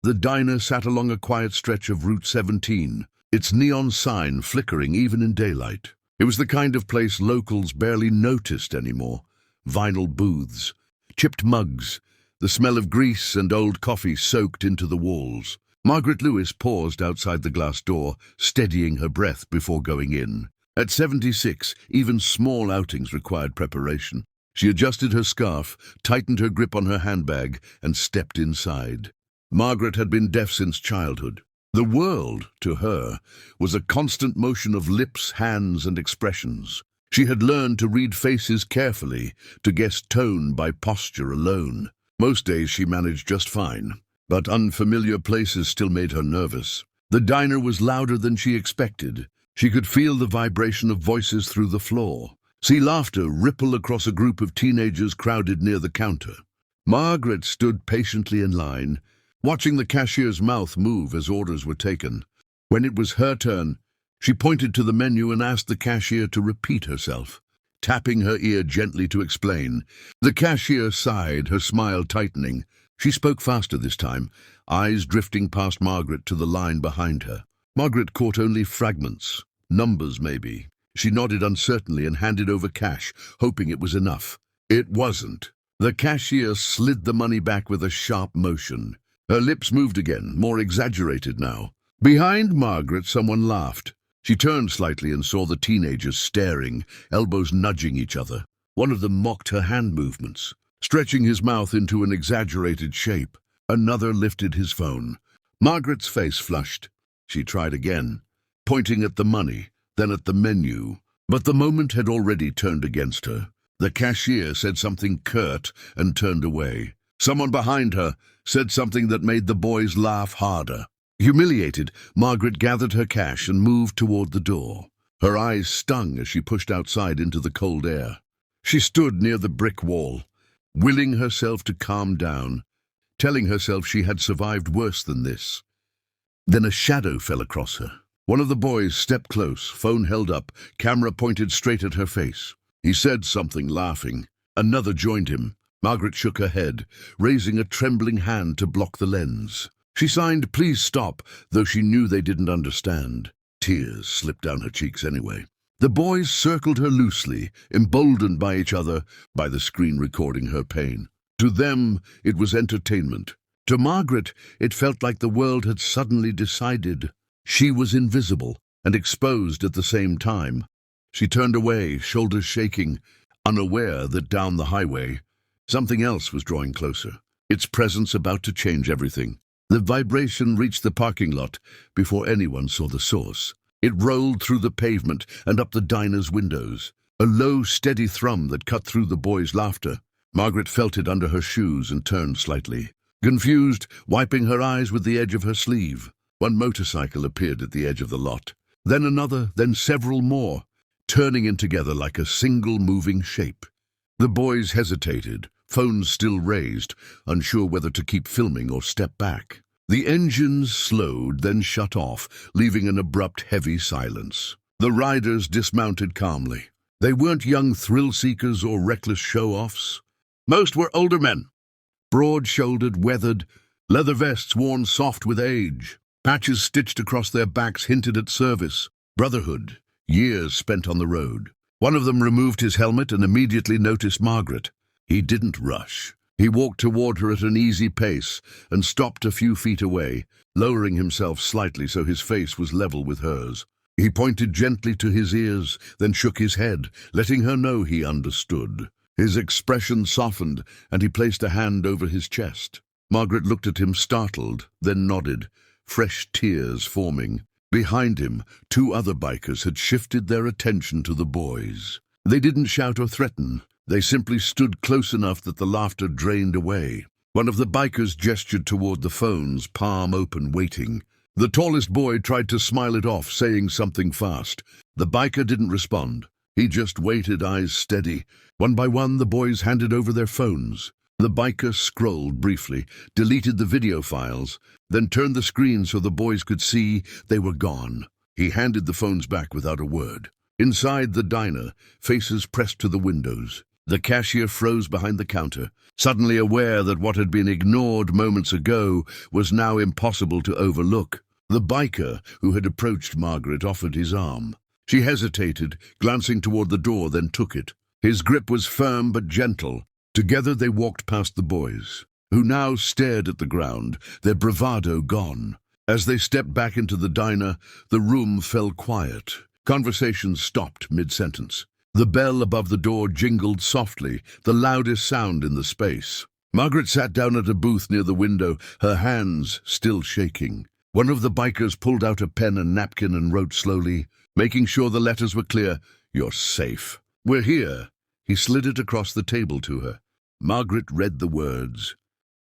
The diner sat along a quiet stretch of Route 17, its neon sign flickering even in daylight. It was the kind of place locals barely noticed anymore. Vinyl booths, chipped mugs, the smell of grease and old coffee soaked into the walls. Margaret Lewis paused outside the glass door, steadying her breath before going in. At 76, even small outings required preparation. She adjusted her scarf, tightened her grip on her handbag, and stepped inside. Margaret had been deaf since childhood. The world, to her, was a constant motion of lips, hands, and expressions. She had learned to read faces carefully, to guess tone by posture alone. Most days she managed just fine, but unfamiliar places still made her nervous. The diner was louder than she expected. She could feel the vibration of voices through the floor, see laughter ripple across a group of teenagers crowded near the counter. Margaret stood patiently in line, watching the cashier's mouth move as orders were taken. When it was her turn, she pointed to the menu and asked the cashier to repeat herself, tapping her ear gently to explain. The cashier sighed, her smile tightening. She spoke faster this time, eyes drifting past Margaret to the line behind her. Margaret caught only fragments, numbers maybe. She nodded uncertainly and handed over cash, hoping it was enough. It wasn't. The cashier slid the money back with a sharp motion. Her lips moved again, more exaggerated now. Behind Margaret, someone laughed. She turned slightly and saw the teenagers staring, elbows nudging each other. One of them mocked her hand movements, stretching his mouth into an exaggerated shape. Another lifted his phone. Margaret's face flushed. She tried again, pointing at the money, then at the menu. But the moment had already turned against her. The cashier said something curt and turned away. Someone behind her said something that made the boys laugh harder. Humiliated, Margaret gathered her cash and moved toward the door. Her eyes stung as she pushed outside into the cold air. She stood near the brick wall, willing herself to calm down, telling herself she had survived worse than this. Then a shadow fell across her. One of the boys stepped close, phone held up, camera pointed straight at her face. He said something, laughing. Another joined him. Margaret shook her head, raising a trembling hand to block the lens. She signed, "Please stop," though she knew they didn't understand. Tears slipped down her cheeks anyway. The boys circled her loosely, emboldened by each other, by the screen recording her pain. To them, it was entertainment. To Margaret, it felt like the world had suddenly decided. She was invisible and exposed at the same time. She turned away, shoulders shaking, unaware that down the highway, something else was drawing closer, its presence about to change everything. The vibration reached the parking lot before anyone saw the source. It rolled through the pavement and up the diner's windows, a low, steady thrum that cut through the boys' laughter. Margaret felt it under her shoes and turned slightly, confused, wiping her eyes with the edge of her sleeve. One motorcycle appeared at the edge of the lot, then another, then several more, turning in together like a single moving shape. The boys hesitated, phones still raised, unsure whether to keep filming or step back. The engines slowed, then shut off, leaving an abrupt, heavy silence. The riders dismounted calmly. They weren't young thrill-seekers or reckless show-offs. Most were older men, broad-shouldered, weathered, leather vests worn soft with age. Patches stitched across their backs hinted at service, brotherhood, years spent on the road. One of them removed his helmet and immediately noticed Margaret. He didn't rush. He walked toward her at an easy pace and stopped a few feet away, lowering himself slightly so his face was level with hers. He pointed gently to his ears, then shook his head, letting her know he understood. His expression softened, and he placed a hand over his chest. Margaret looked at him startled, then nodded, fresh tears forming. Behind him, two other bikers had shifted their attention to the boys. They didn't shout or threaten. They simply stood close enough that the laughter drained away. One of the bikers gestured toward the phones, palm open, waiting. The tallest boy tried to smile it off, saying something fast. The biker didn't respond. He just waited, eyes steady. One by one, the boys handed over their phones. The biker scrolled briefly, deleted the video files, then turned the screen so the boys could see they were gone. He handed the phones back without a word. Inside the diner, faces pressed to the windows. The cashier froze behind the counter, suddenly aware that what had been ignored moments ago was now impossible to overlook. The biker who had approached Margaret offered his arm. She hesitated, glancing toward the door, then took it. His grip was firm but gentle. Together they walked past the boys, who now stared at the ground, their bravado gone. As they stepped back into the diner, the room fell quiet. Conversation stopped mid-sentence. The bell above the door jingled softly, the loudest sound in the space. Margaret sat down at a booth near the window, her hands still shaking. One of the bikers pulled out a pen and napkin and wrote slowly, making sure the letters were clear, "You're safe. We're here." He slid it across the table to her. Margaret read the words,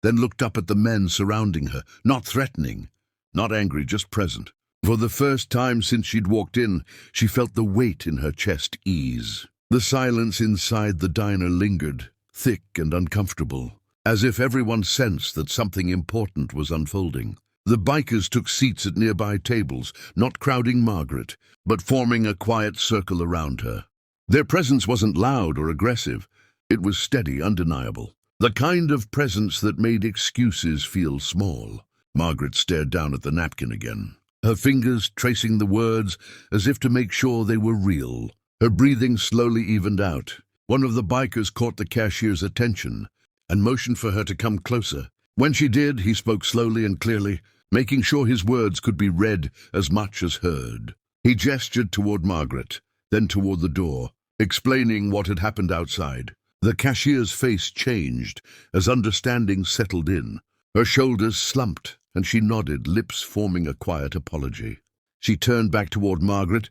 then looked up at the men surrounding her, not threatening, not angry, just present. For the first time since she'd walked in, she felt the weight in her chest ease. The silence inside the diner lingered, thick and uncomfortable, as if everyone sensed that something important was unfolding. The bikers took seats at nearby tables, not crowding Margaret, but forming a quiet circle around her. Their presence wasn't loud or aggressive. It was steady, undeniable. The kind of presence that made excuses feel small. Margaret stared down at the napkin again, her fingers tracing the words as if to make sure they were real. Her breathing slowly evened out. One of the bikers caught the cashier's attention and motioned for her to come closer. When she did, he spoke slowly and clearly, making sure his words could be read as much as heard. He gestured toward Margaret, then toward the door, explaining what had happened outside. The cashier's face changed as understanding settled in. Her shoulders slumped, and she nodded, lips forming a quiet apology. She turned back toward Margaret,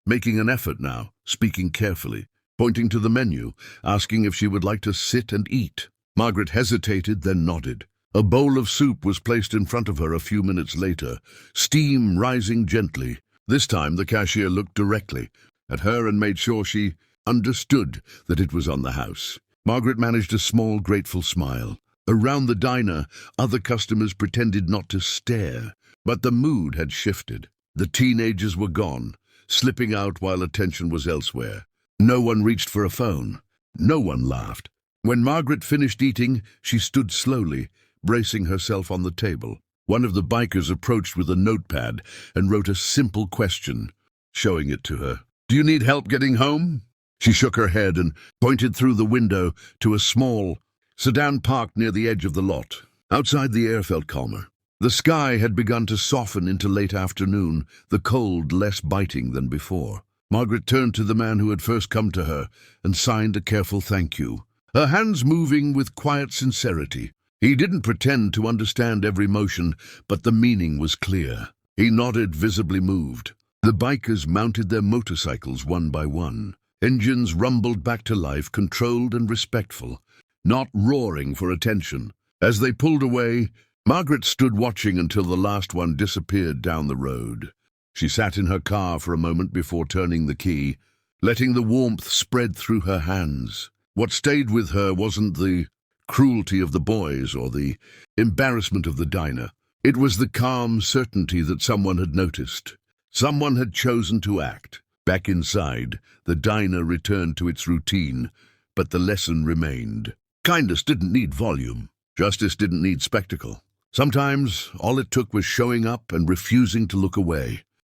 making an effort now, speaking carefully, pointing to the menu, asking if she would like to sit and eat. Margaret hesitated, then nodded. A bowl of soup was placed in front of her a few minutes later, steam rising gently. This time the cashier looked directly at her and made sure she understood that it was on the house. Margaret managed a small, grateful smile. Around the diner, other customers pretended not to stare, but the mood had shifted. The teenagers were gone, slipping out while attention was elsewhere. No one reached for a phone. No one laughed. When Margaret finished eating, she stood slowly, bracing herself on the table. One of the bikers approached with a notepad and wrote a simple question, showing it to her. "Do you need help getting home?" She shook her head and pointed through the window to a small sedan parked near the edge of the lot. Outside, the air felt calmer. The sky had begun to soften into late afternoon, the cold less biting than before. Margaret turned to the man who had first come to her and signed a careful thank you, her hands moving with quiet sincerity. He didn't pretend to understand every motion, but the meaning was clear. He nodded, visibly moved. The bikers mounted their motorcycles one by one. Engines rumbled back to life, controlled and respectful, not roaring for attention. As they pulled away, Margaret stood watching until the last one disappeared down the road. She sat in her car for a moment before turning the key, letting the warmth spread through her hands. What stayed with her wasn't the cruelty of the boys or the embarrassment of the diner. It was the calm certainty that someone had noticed. Someone had chosen to act. Back inside, the diner returned to its routine, but the lesson remained. Kindness didn't need volume. Justice didn't need spectacle. Sometimes all it took was showing up and refusing to look away.